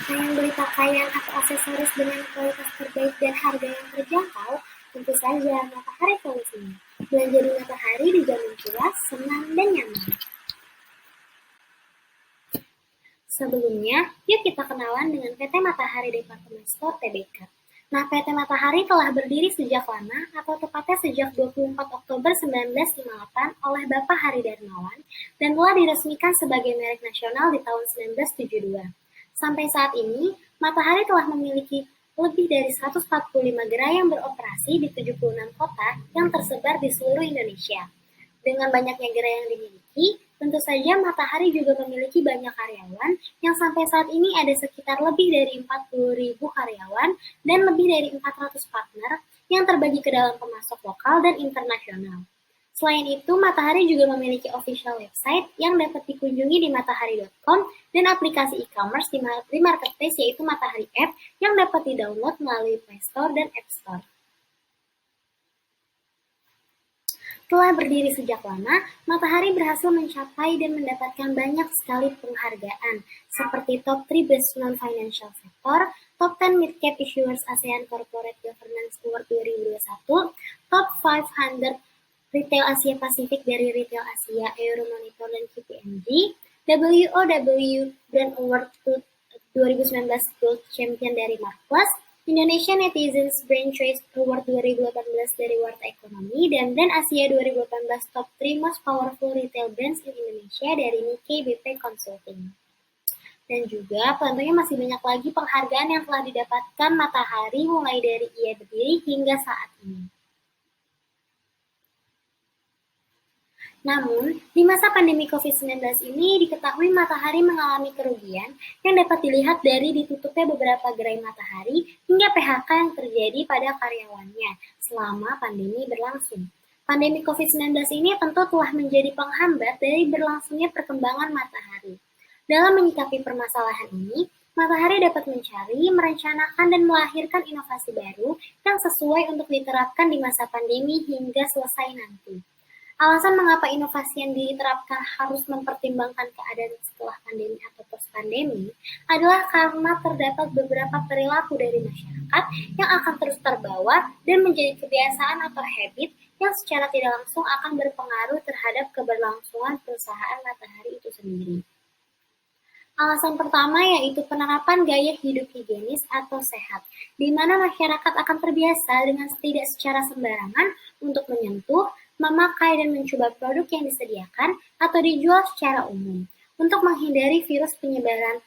Pengen beli pakaian atau aksesoris dengan kualitas terbaik dan harga yang terjangkau? Tentu saja Matahari solusinya. Belanja di Matahari dijamin puas, senang, dan nyaman. Sebelumnya, yuk kita kenalan dengan PT Matahari Department Store Tbk. Nah, PT Matahari telah berdiri sejak lama, atau tepatnya sejak 24 Oktober 1958 oleh Bapak Hari Darmawan, dan telah diresmikan sebagai merek nasional di tahun 1972. Sampai saat ini, Matahari telah memiliki lebih dari 145 gerai yang beroperasi di 76 kota yang tersebar di seluruh Indonesia. Dengan banyaknya gerai yang dimiliki, tentu saja Matahari juga memiliki banyak karyawan yang sampai saat ini ada sekitar lebih dari 40.000 karyawan dan lebih dari 400 partner yang terbagi ke dalam pemasok lokal dan internasional. Selain itu, Matahari juga memiliki official website yang dapat dikunjungi di matahari.com dan aplikasi e-commerce di marketplace yaitu Matahari App yang dapat di-download melalui Play Store dan App Store. Telah berdiri sejak lama, Matahari berhasil mencapai dan mendapatkan banyak sekali penghargaan, seperti Top 3 Best Non-Financial Sector, Top 10 Mid-Cap Issuers ASEAN Corporate Governance Award 2021, Top 500 Retail Asia Pasifik dari Retail Asia, Euromonitor, dan KPMG, WOW Brand Award 2019 Gold Champion dari Marketplace, Indonesia Netizens Brand Choice Award 2018 dari World Economy, dan Brand Asia 2018 Top 3 Most Powerful Retail Brands in Indonesia dari Nikkei BP Consulting. Dan juga tentunya masih banyak lagi penghargaan yang telah didapatkan Matahari mulai dari ia berdiri hingga saat ini. Namun, di masa pandemi COVID-19 ini diketahui Matahari mengalami kerugian yang dapat dilihat dari ditutupnya beberapa gerai Matahari hingga PHK yang terjadi pada karyawannya selama pandemi berlangsung. Pandemi COVID-19 ini tentu telah menjadi penghambat dari berlangsungnya perkembangan Matahari. Dalam menyikapi permasalahan ini, Matahari dapat mencari, merencanakan, dan melahirkan inovasi baru yang sesuai untuk diterapkan di masa pandemi hingga selesai nanti. Alasan mengapa inovasi yang diterapkan harus mempertimbangkan keadaan setelah pandemi atau post-pandemi adalah karena terdapat beberapa perilaku dari masyarakat yang akan terus terbawa dan menjadi kebiasaan atau habit yang secara tidak langsung akan berpengaruh terhadap keberlangsungan perusahaan Matahari itu sendiri. Alasan pertama yaitu penerapan gaya hidup higienis atau sehat, di mana masyarakat akan terbiasa dengan tidak secara sembarangan untuk menyentuh, memakai dan mencoba produk yang disediakan atau dijual secara umum, untuk menghindari virus penyebaran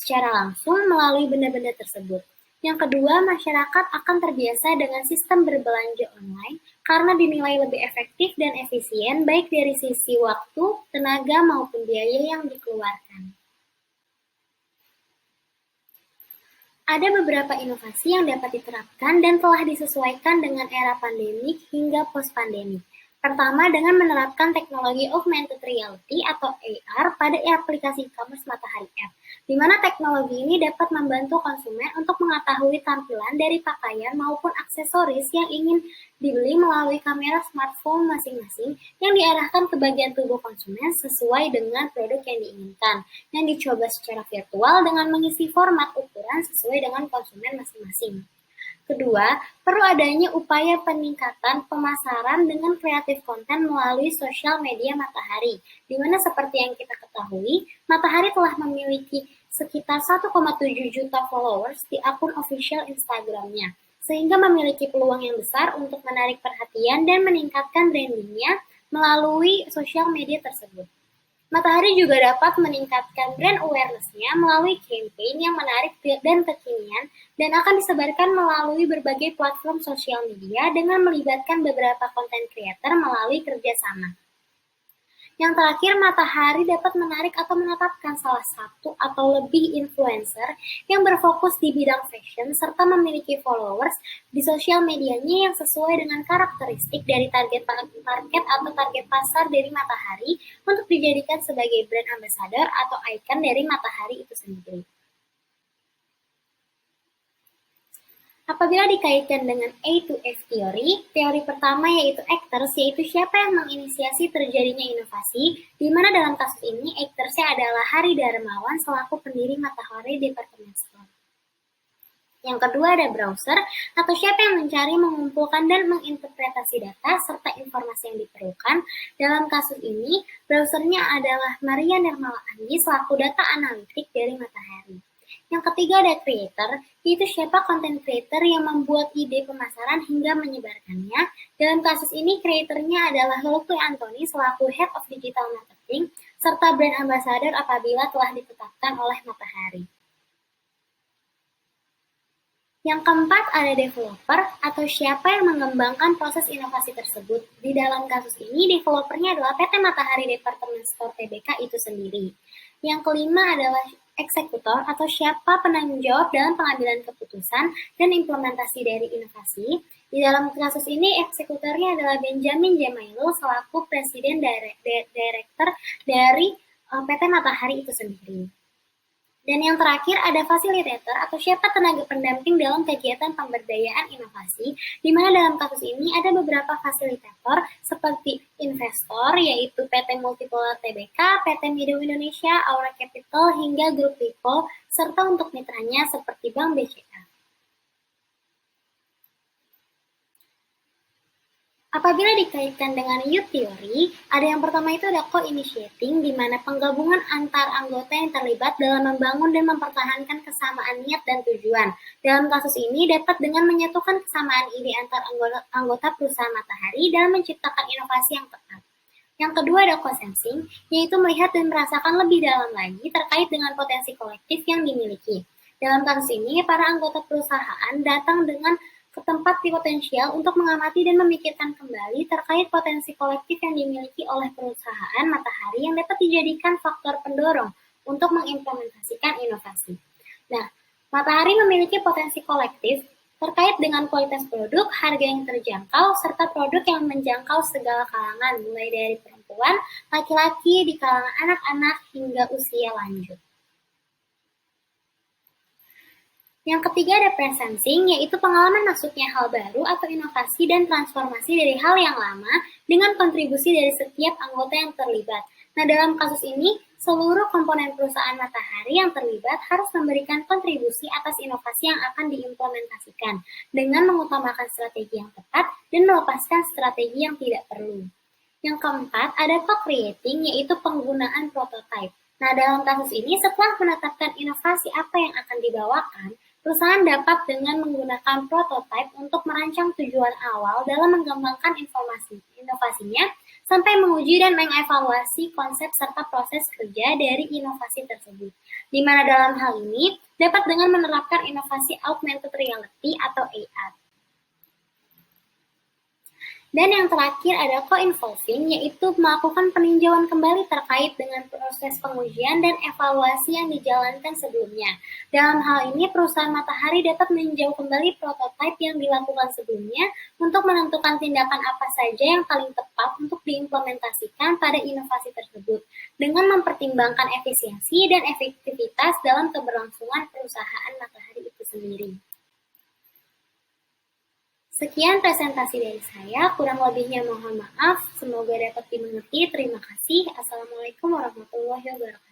secara langsung melalui benda-benda tersebut. Yang kedua, masyarakat akan terbiasa dengan sistem berbelanja online karena dinilai lebih efektif dan efisien baik dari sisi waktu, tenaga maupun biaya yang dikeluarkan. Ada beberapa inovasi yang dapat diterapkan dan telah disesuaikan dengan era pandemik hingga post-pandemik. Pertama, dengan menerapkan teknologi augmented reality atau AR pada aplikasi e-commerce Matahari App, di mana teknologi ini dapat membantu konsumen untuk mengetahui tampilan dari pakaian maupun aksesoris yang ingin dibeli melalui kamera smartphone masing-masing yang diarahkan ke bagian tubuh konsumen sesuai dengan produk yang diinginkan, yang dicoba secara virtual dengan mengisi format ukuran sesuai dengan konsumen masing-masing. Kedua, perlu adanya upaya peningkatan pemasaran dengan kreatif konten melalui sosial media Matahari, di mana seperti yang kita ketahui, Matahari telah memiliki sekitar 1,7 juta followers di akun official Instagram-nya, sehingga memiliki peluang yang besar untuk menarik perhatian dan meningkatkan branding-nya melalui sosial media tersebut. Matahari juga dapat meningkatkan brand awareness-nya melalui campaign yang menarik dan kekinian dan akan disebarkan melalui berbagai platform sosial media dengan melibatkan beberapa content creator melalui kerjasama. Yang terakhir, Matahari dapat menarik atau menetapkan salah satu atau lebih influencer yang berfokus di bidang fashion serta memiliki followers di sosial medianya yang sesuai dengan karakteristik dari target market atau target pasar dari Matahari untuk dijadikan sebagai brand ambassador atau icon dari Matahari itu sendiri. Apabila dikaitkan dengan A to F teori, teori pertama yaitu actors, yaitu siapa yang menginisiasi terjadinya inovasi, di mana dalam kasus ini actors-nya adalah Hari Darmawan selaku pendiri Matahari Department Store. Yang kedua ada browser, atau siapa yang mencari, mengumpulkan, dan menginterpretasi data serta informasi yang diperlukan. Dalam kasus ini, browsernya adalah Maria Nirmala Andi selaku data analitik dari Matahari. Yang ketiga ada creator, yaitu siapa content creator yang membuat ide pemasaran hingga menyebarkannya. Dalam kasus ini, creatornya adalah Lutfi Antoni selaku Head of Digital Marketing, serta brand ambassador apabila telah ditetapkan oleh Matahari. Yang keempat ada developer atau siapa yang mengembangkan proses inovasi tersebut. Di dalam kasus ini, developernya adalah PT Matahari Department Store Tbk itu sendiri. Yang kelima adalah eksekutor atau siapa penanggung jawab dalam pengambilan keputusan dan implementasi dari inovasi. Di dalam kasus ini, eksekutornya adalah Benjamin Jemailul selaku Presiden Director dari PT Matahari itu sendiri. Dan yang terakhir ada fasilitator atau siapa tenaga pendamping dalam kegiatan pemberdayaan inovasi, di mana dalam kasus ini ada beberapa fasilitator seperti investor, yaitu PT Multipolar Tbk, PT Mido Indonesia, Aura Capital, hingga Grup Lipo, serta untuk mitranya seperti Bank BCA. Apabila dikaitkan dengan youth theory, ada yang pertama itu ada co-initiating, di mana penggabungan antar anggota yang terlibat dalam membangun dan mempertahankan kesamaan niat dan tujuan. Dalam kasus ini dapat dengan menyatukan kesamaan ide antar anggota perusahaan Matahari dalam menciptakan inovasi yang tepat. Yang kedua ada co-sensing, yaitu melihat dan merasakan lebih dalam lagi terkait dengan potensi kolektif yang dimiliki. Dalam kasus ini, para anggota perusahaan datang dengan ke tempat potensial untuk mengamati dan memikirkan kembali terkait potensi kolektif yang dimiliki oleh perusahaan Matahari yang dapat dijadikan faktor pendorong untuk mengimplementasikan inovasi. Nah, Matahari memiliki potensi kolektif terkait dengan kualitas produk, harga yang terjangkau, serta produk yang menjangkau segala kalangan, mulai dari perempuan, laki-laki, di kalangan anak-anak, hingga usia lanjut. Yang ketiga ada presensing, yaitu pengalaman masuknya hal baru atau inovasi dan transformasi dari hal yang lama dengan kontribusi dari setiap anggota yang terlibat. Nah, dalam kasus ini, seluruh komponen perusahaan Matahari yang terlibat harus memberikan kontribusi atas inovasi yang akan diimplementasikan dengan mengutamakan strategi yang tepat dan melepaskan strategi yang tidak perlu. Yang keempat, ada co-creating, yaitu penggunaan prototype. Nah, dalam kasus ini, setelah menetapkan inovasi apa yang akan dibawakan, perusahaan dapat dengan menggunakan prototype untuk merancang tujuan awal dalam mengembangkan inovasinya, sampai menguji dan mengevaluasi konsep serta proses kerja dari inovasi tersebut. Di mana dalam hal ini, dapat dengan menerapkan inovasi augmented reality atau AR. Dan yang terakhir ada co-involving, yaitu melakukan peninjauan kembali terkait dengan proses pengujian dan evaluasi yang dijalankan sebelumnya. Dalam hal ini, perusahaan Matahari dapat meninjau kembali prototipe yang dilakukan sebelumnya untuk menentukan tindakan apa saja yang paling tepat untuk diimplementasikan pada inovasi tersebut, dengan mempertimbangkan efisiensi dan efektivitas dalam keberlangsungan perusahaan Matahari itu sendiri. Sekian presentasi dari saya, kurang lebihnya mohon maaf, semoga dapat dimengerti. Terima kasih. Assalamualaikum warahmatullahi wabarakatuh.